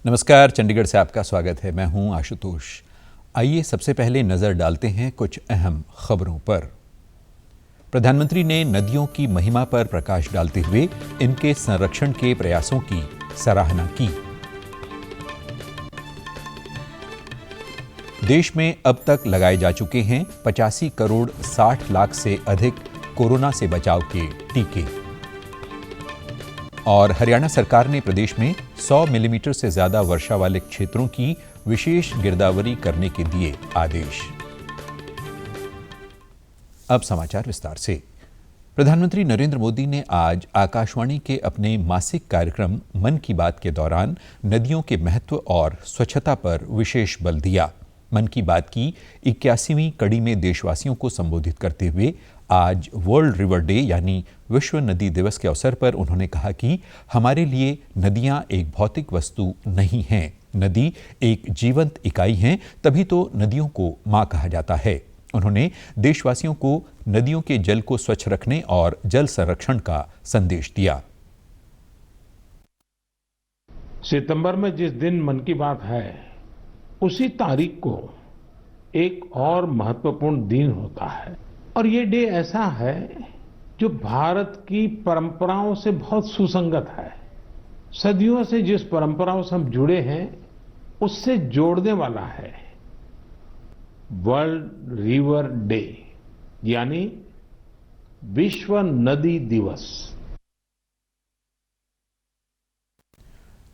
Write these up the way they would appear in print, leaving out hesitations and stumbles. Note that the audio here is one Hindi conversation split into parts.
नमस्कार, चंडीगढ़ से आपका स्वागत है। मैं हूं आशुतोष। आइए सबसे पहले नजर डालते हैं कुछ अहम खबरों पर। प्रधानमंत्री ने नदियों की महिमा पर प्रकाश डालते हुए इनके संरक्षण के प्रयासों की सराहना की। देश में अब तक लगाए जा चुके हैं 85 करोड़ 60 लाख से अधिक कोरोना से बचाव के टीके। और हरियाणा सरकार ने प्रदेश में 100 मिलीमीटर से ज्यादा वर्षा वाले क्षेत्रों की विशेष गिरदावरी करने के दिए आदेश। अब समाचार विस्तार से। प्रधानमंत्री नरेंद्र मोदी ने आज आकाशवाणी के अपने मासिक कार्यक्रम मन की बात के दौरान नदियों के महत्व और स्वच्छता पर विशेष बल दिया। मन की बात की 81वीं कड़ी में देशवासियों को संबोधित करते हुए आज वर्ल्ड रिवर डे यानी विश्व नदी दिवस के अवसर पर उन्होंने कहा कि हमारे लिए नदियां एक भौतिक वस्तु नहीं हैं। नदी एक जीवंत इकाई है, तभी तो नदियों को मां कहा जाता है। उन्होंने देशवासियों को नदियों के जल को स्वच्छ रखने और जल संरक्षण का संदेश दिया। सितंबर में जिस दिन मन की बात है, उसी तारीख को एक और महत्वपूर्ण दिन होता है और ये डे ऐसा है जो भारत की परंपराओं से बहुत सुसंगत है। सदियों से जिस परंपराओं से हम जुड़े हैं, उससे जोड़ने वाला है। वर्ल्ड रिवर डे यानी विश्व नदी दिवस।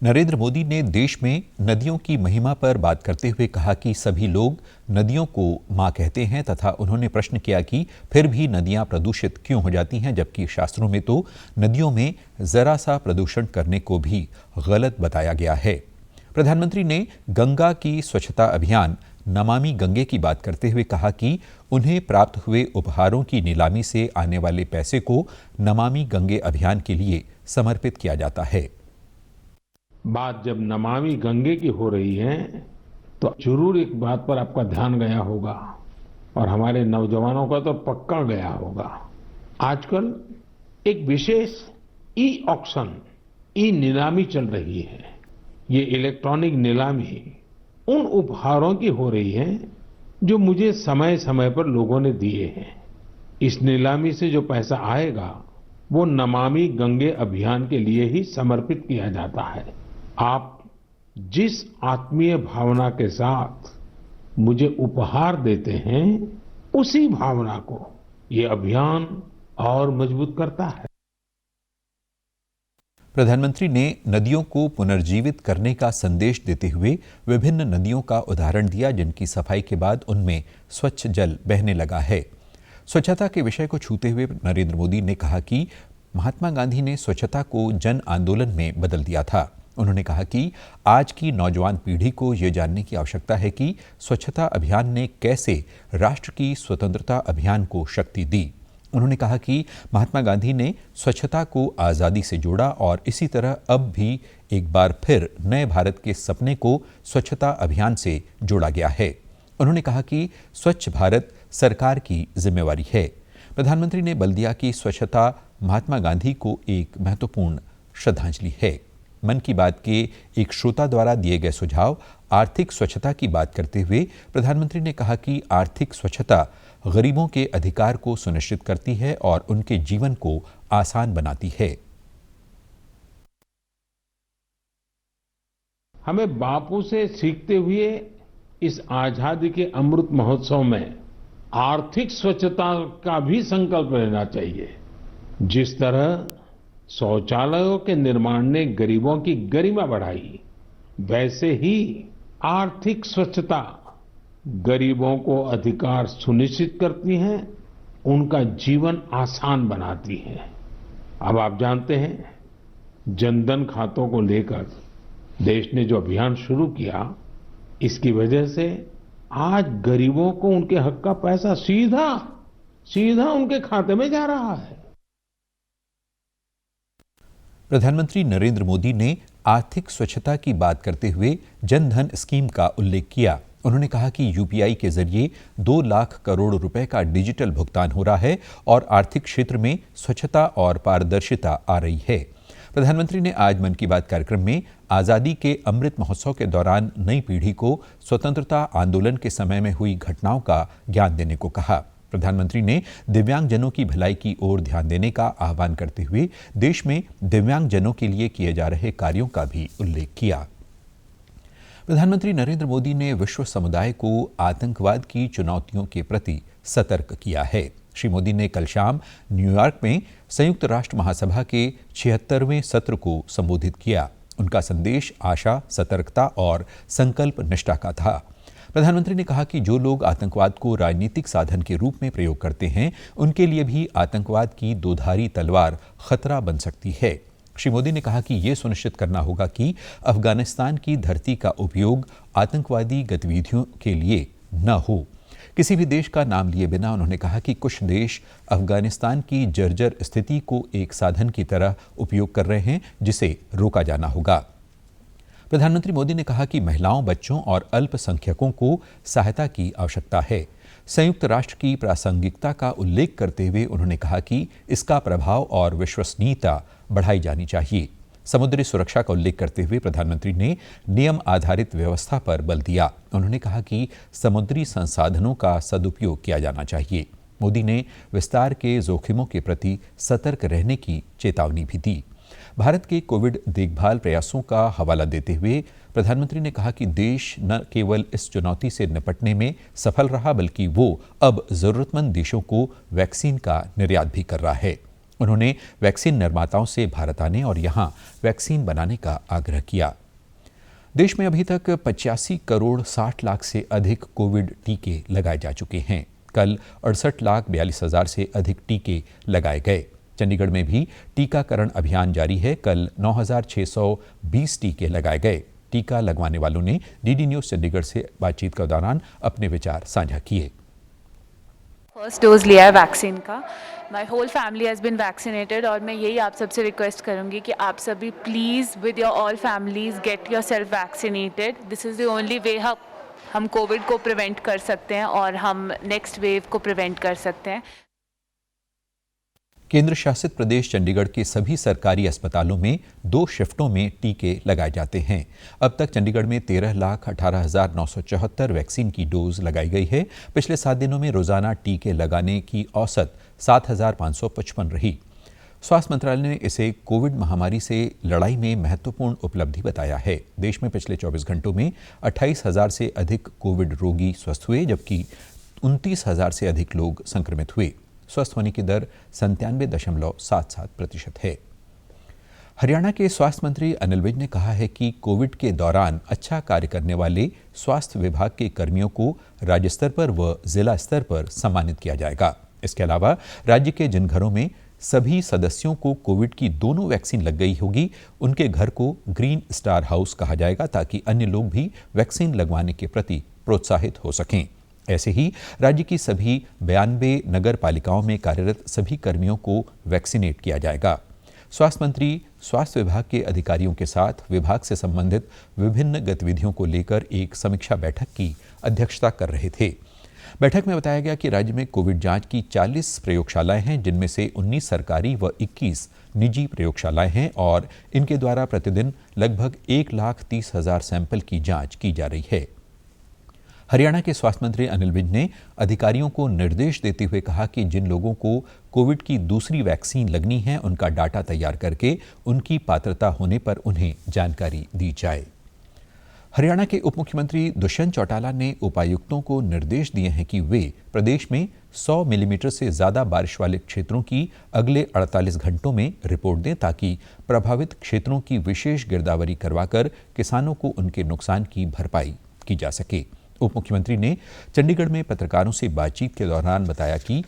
नरेंद्र मोदी ने देश में नदियों की महिमा पर बात करते हुए कहा कि सभी लोग नदियों को मां कहते हैं तथा उन्होंने प्रश्न किया कि फिर भी नदियां प्रदूषित क्यों हो जाती हैं, जबकि शास्त्रों में तो नदियों में जरा सा प्रदूषण करने को भी गलत बताया गया है। प्रधानमंत्री ने गंगा की स्वच्छता अभियान नमामि गंगे की बात करते हुए कहा कि उन्हें प्राप्त हुए उपहारों की नीलामी से आने वाले पैसे को नमामि गंगे अभियान के लिए समर्पित किया जाता है। बात जब नमामि गंगे की हो रही है तो जरूर एक बात पर आपका ध्यान गया होगा और हमारे नौजवानों का तो पक्का गया होगा। आजकल एक विशेष ई ऑक्शन, ई नीलामी चल रही है। ये इलेक्ट्रॉनिक नीलामी उन उपहारों की हो रही है जो मुझे समय समय पर लोगों ने दिए हैं। इस नीलामी से जो पैसा आएगा वो नमामि गंगे अभियान के लिए ही समर्पित किया जाता है। आप जिस आत्मीय भावना के साथ मुझे उपहार देते हैं, उसी भावना को ये अभियान और मजबूत करता है। प्रधानमंत्री ने नदियों को पुनर्जीवित करने का संदेश देते हुए विभिन्न नदियों का उदाहरण दिया जिनकी सफाई के बाद उनमें स्वच्छ जल बहने लगा है। स्वच्छता के विषय को छूते हुए नरेंद्र मोदी ने कहा कि महात्मा गांधी ने स्वच्छता को जन आंदोलन में बदल दिया था। उन्होंने कहा कि आज की नौजवान पीढ़ी को यह जानने की आवश्यकता है कि स्वच्छता अभियान ने कैसे राष्ट्र की स्वतंत्रता अभियान को शक्ति दी। उन्होंने कहा कि महात्मा गांधी ने स्वच्छता को आज़ादी से जोड़ा और इसी तरह अब भी एक बार फिर नए भारत के सपने को स्वच्छता अभियान से जोड़ा गया है। उन्होंने कहा कि स्वच्छ भारत सरकार की जिम्मेवारी है। प्रधानमंत्री ने बल दिया कि स्वच्छता महात्मा गांधी को एक महत्वपूर्ण श्रद्धांजलि है। मन की बात के एक श्रोता द्वारा दिए गए सुझाव आर्थिक स्वच्छता की बात करते हुए प्रधानमंत्री ने कहा कि आर्थिक स्वच्छता गरीबों के अधिकार को सुनिश्चित करती है और उनके जीवन को आसान बनाती है। हमें बापू से सीखते हुए इस आजादी के अमृत महोत्सव में आर्थिक स्वच्छता का भी संकल्प लेना चाहिए। जिस तरह शौचालयों के निर्माण ने गरीबों की गरिमा बढ़ाई, वैसे ही आर्थिक स्वच्छता गरीबों को अधिकार सुनिश्चित करती है, उनका जीवन आसान बनाती है। अब आप जानते हैं, जनधन खातों को लेकर देश ने जो अभियान शुरू किया, इसकी वजह से आज गरीबों को उनके हक का पैसा सीधा उनके खाते में जा रहा है। प्रधानमंत्री नरेंद्र मोदी ने आर्थिक स्वच्छता की बात करते हुए जन धन स्कीम का उल्लेख किया। उन्होंने कहा कि यूपीआई के जरिए 2 लाख करोड़ रुपए का डिजिटल भुगतान हो रहा है और आर्थिक क्षेत्र में स्वच्छता और पारदर्शिता आ रही है। प्रधानमंत्री ने आज मन की बात कार्यक्रम में आज़ादी के अमृत महोत्सव के दौरान नई पीढ़ी को स्वतंत्रता आंदोलन के समय में हुई घटनाओं का ज्ञान देने को कहा। प्रधानमंत्री ने दिव्यांगजनों की भलाई की ओर ध्यान देने का आह्वान करते हुए देश में दिव्यांगजनों के लिए किए जा रहे कार्यों का भी उल्लेख किया। प्रधानमंत्री नरेंद्र मोदी ने विश्व समुदाय को आतंकवाद की चुनौतियों के प्रति सतर्क किया है। श्री मोदी ने कल शाम न्यूयॉर्क में संयुक्त राष्ट्र महासभा के 76वें सत्र को संबोधित किया। उनका संदेश आशा, सतर्कता और संकल्प निष्ठा का था। प्रधानमंत्री ने कहा कि जो लोग आतंकवाद को राजनीतिक साधन के रूप में प्रयोग करते हैं, उनके लिए भी आतंकवाद की दोधारी तलवार खतरा बन सकती है। श्री मोदी ने कहा कि ये सुनिश्चित करना होगा कि अफगानिस्तान की धरती का उपयोग आतंकवादी गतिविधियों के लिए न हो। किसी भी देश का नाम लिए बिना उन्होंने कहा कि कुछ देश अफगानिस्तान की जर्जर स्थिति को एक साधन की तरह उपयोग कर रहे हैं, जिसे रोका जाना होगा। प्रधानमंत्री मोदी ने कहा कि महिलाओं, बच्चों और अल्पसंख्यकों को सहायता की आवश्यकता है। संयुक्त राष्ट्र की प्रासंगिकता का उल्लेख करते हुए उन्होंने कहा कि इसका प्रभाव और विश्वसनीयता बढ़ाई जानी चाहिए। समुद्री सुरक्षा का उल्लेख करते हुए प्रधानमंत्री ने नियम आधारित व्यवस्था पर बल दिया। उन्होंने कहा कि समुद्री संसाधनों का सदुपयोग किया जाना चाहिए। मोदी ने विस्तार के जोखिमों के प्रति सतर्क रहने की चेतावनी भी दी। भारत के कोविड देखभाल प्रयासों का हवाला देते हुए प्रधानमंत्री ने कहा कि देश न केवल इस चुनौती से निपटने में सफल रहा, बल्कि वो अब जरूरतमंद देशों को वैक्सीन का निर्यात भी कर रहा है। उन्होंने वैक्सीन निर्माताओं से भारत आने और यहां वैक्सीन बनाने का आग्रह किया। देश में अभी तक 85 करोड़ 60 लाख से अधिक कोविड टीके लगाए जा चुके हैं। कल 68,42,000 से अधिक टीके लगाए गए। चंडीगढ़ में भी टीकाकरण अभियान जारी है। कल 9,620 टीके लगाए गए। टीका लगवाने वालों ने डीडी न्यूज चंडीगढ़ से बातचीत के दौरान अपने विचार साझा किए। फर्स्ट डोज लिया है वैक्सीन का। My whole family has been vaccinated और मैं यही आप सबसे रिक्वेस्ट करूँगी कि आप सभी please with your all families get your self vaccinated. This is the only way हम कोविड को प्रिवेंट कर सकते हैं और हम नेक्स्ट वेव को प्रिवेंट कर सकते हैं। केंद्र शासित प्रदेश चंडीगढ़ के सभी सरकारी अस्पतालों में 2 शिफ्टों में टीके लगाए जाते हैं। अब तक चंडीगढ़ में 13,18,974 वैक्सीन की डोज लगाई गई है। पिछले 7 दिनों में रोजाना टीके लगाने की औसत 7,555 रही। स्वास्थ्य मंत्रालय ने इसे कोविड महामारी से लड़ाई में महत्वपूर्ण उपलब्धि बताया है। देश में पिछले 24 घंटों में 28,000 से अधिक कोविड रोगी स्वस्थ हुए, जबकि 29,000 से अधिक लोग संक्रमित हुए। स्वस्थ होने की दर 97.77% है। हरियाणा के स्वास्थ्य मंत्री अनिल विज ने कहा है कि कोविड के दौरान अच्छा कार्य करने वाले स्वास्थ्य विभाग के कर्मियों को राज्य स्तर पर व जिला स्तर पर सम्मानित किया जाएगा। इसके अलावा राज्य के जिन घरों में सभी सदस्यों को कोविड की दोनों वैक्सीन लग गई होगी, उनके घर को ग्रीन स्टार हाउस कहा जाएगा, ताकि अन्य लोग भी वैक्सीन लगवाने के प्रति प्रोत्साहित हो सकें। ऐसे ही राज्य की सभी 92 नगर पालिकाओं में कार्यरत सभी कर्मियों को वैक्सीनेट किया जाएगा। स्वास्थ्य मंत्री स्वास्थ्य विभाग के अधिकारियों के साथ विभाग से संबंधित विभिन्न गतिविधियों को लेकर एक समीक्षा बैठक की अध्यक्षता कर रहे थे। बैठक में बताया गया कि राज्य में कोविड जांच की 40 प्रयोगशालाएं हैं, जिनमें से 19 सरकारी व 21 निजी प्रयोगशालाएं हैं और इनके द्वारा प्रतिदिन लगभग 1,30,000 सैंपल की जांच की जा रही है। हरियाणा के स्वास्थ्य मंत्री अनिल विज ने अधिकारियों को निर्देश देते हुए कहा कि जिन लोगों को कोविड की दूसरी वैक्सीन लगनी है, उनका डाटा तैयार करके उनकी पात्रता होने पर उन्हें जानकारी दी जाए। हरियाणा के उप मुख्यमंत्री दुष्यंत चौटाला ने उपायुक्तों को निर्देश दिए हैं कि वे प्रदेश में 100 मिलीमीटर से ज्यादा बारिश वाले क्षेत्रों की अगले 48 घंटों में रिपोर्ट दें, ताकि प्रभावित क्षेत्रों की विशेष गिरदावरी करवाकर किसानों को उनके नुकसान की भरपाई की जा सके। उप मुख्यमंत्री ने चंडीगढ़ में पत्रकारों से बातचीत के दौरान बताया कि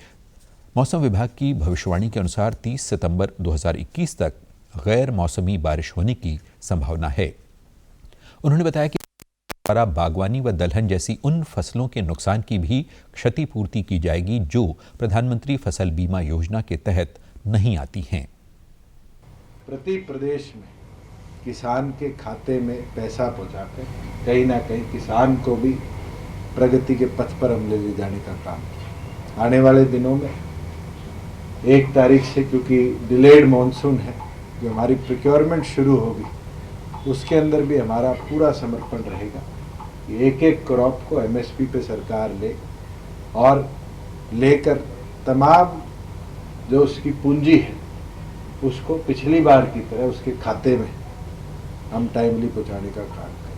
मौसम विभाग की भविष्यवाणी के अनुसार 30 सितंबर 2021 तक गैर मौसमी बारिश होने की संभावना है। उन्होंने बताया कि द्वारा बागवानी व दलहन जैसी उन फसलों के नुकसान की भी क्षतिपूर्ति की जाएगी जो प्रधानमंत्री फसल बीमा योजना के तहत नहीं आती हैं। प्रति प्रदेश में किसान के खाते में पैसा पहुंचाकर कहीं ना कहीं किसान को भी प्रगति के पथ पर हम ले जाने का काम किया। आने वाले दिनों में 1 तारीख से, क्योंकि डिलेड मॉनसून है, जो हमारी प्रोक्योरमेंट शुरू होगी उसके अंदर भी हमारा पूरा समर्पण रहेगा कि एक एक क्रॉप को एमएसपी पे सरकार ले और लेकर तमाम जो उसकी पूंजी है उसको पिछली बार की तरह उसके खाते में हम टाइमली पहुंचाने का काम करें।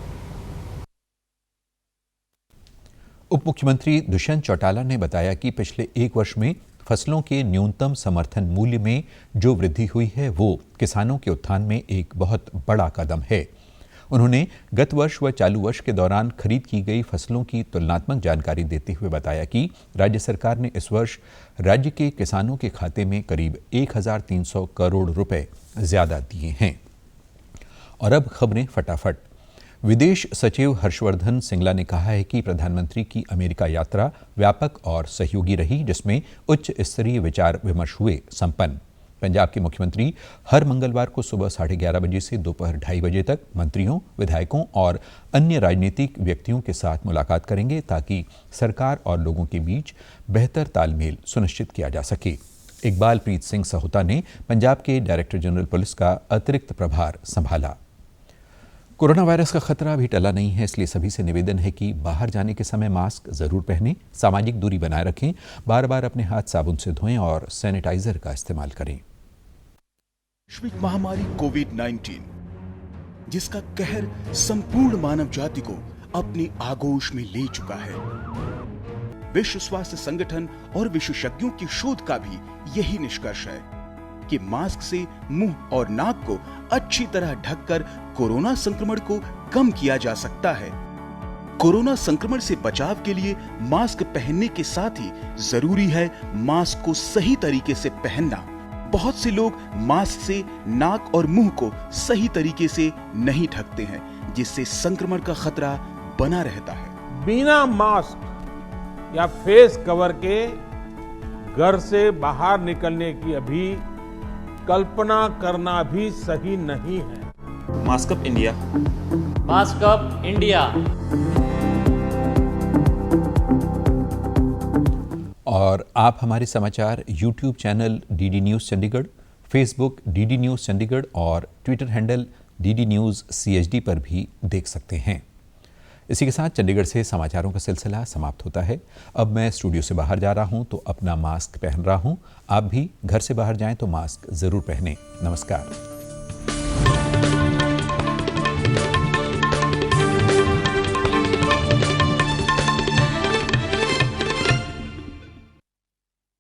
उप मुख्यमंत्री दुष्यंत चौटाला ने बताया कि पिछले एक वर्ष में फसलों के न्यूनतम समर्थन मूल्य में जो वृद्धि हुई है वो किसानों के उत्थान में एक बहुत बड़ा कदम है। उन्होंने गत वर्ष व चालू वर्ष के दौरान खरीद की गई फसलों की तुलनात्मक जानकारी देते हुए बताया कि राज्य सरकार ने इस वर्ष राज्य के किसानों के खाते में करीब 1300 करोड़ रुपए ज्यादा दिए हैं। और अब खबरें फटाफट। विदेश सचिव हर्षवर्धन सिंगला ने कहा है कि प्रधानमंत्री की अमेरिका यात्रा व्यापक और सहयोगी रही, जिसमें उच्च स्तरीय विचार विमर्श हुए संपन्न। पंजाब के मुख्यमंत्री हर मंगलवार को सुबह 11:30 बजे से दोपहर 2:30 बजे तक मंत्रियों, विधायकों और अन्य राजनीतिक व्यक्तियों के साथ मुलाकात करेंगे ताकि सरकार और लोगों के बीच बेहतर तालमेल सुनिश्चित किया जा सके। इकबाल प्रीत सिंह सहोता ने पंजाब के डायरेक्टर जनरल पुलिस का अतिरिक्त प्रभार संभाला। कोरोना वायरस का खतरा अभी टला नहीं है, इसलिए सभी से निवेदन है कि बाहर जाने के समय मास्क जरूर पहनें, सामाजिक दूरी बनाए रखें, बार बार अपने हाथ साबुन से धोएं और सैनिटाइजर का इस्तेमाल करें। वैश्विक महामारी कोविड-19 जिसका कहर संपूर्ण मानव जाति को अपनी आगोश में ले चुका है। विश्व स्वास्थ्य संगठन और विशेषज्ञों की शोध का भी यही निष्कर्ष है कि मास्क से मुंह और नाक को अच्छी तरह ढककर कोरोना संक्रमण को कम किया जा सकता है। कोरोना संक्रमण से बचाव के लिए मास्क पहनने के साथ ही जरूरी है मास्क को सही तरीके से पहनना। बहुत से लोग मास्क से नाक और मुंह को सही तरीके से नहीं ढकते हैं, जिससे संक्रमण का खतरा बना रहता है। बिना मास्क या फेस कवर के घर से बाहर निकलने की अभी कल्पना करना भी सही नहीं है। Mask up India, mask up India. और आप हमारे समाचार YouTube channel DD news Chandigarh, Facebook DD news Chandigarh और Twitter handle DD news CHD पर भी देख सकते हैं। इसी के साथ चंडीगढ़ से समाचारों का सिलसिला समाप्त होता है। अब मैं स्टूडियो से बाहर जा रहा हूं तो अपना मास्क पहन रहा हूं। आप भी घर से बाहर जाएं तो मास्क जरूर पहनें। नमस्कार।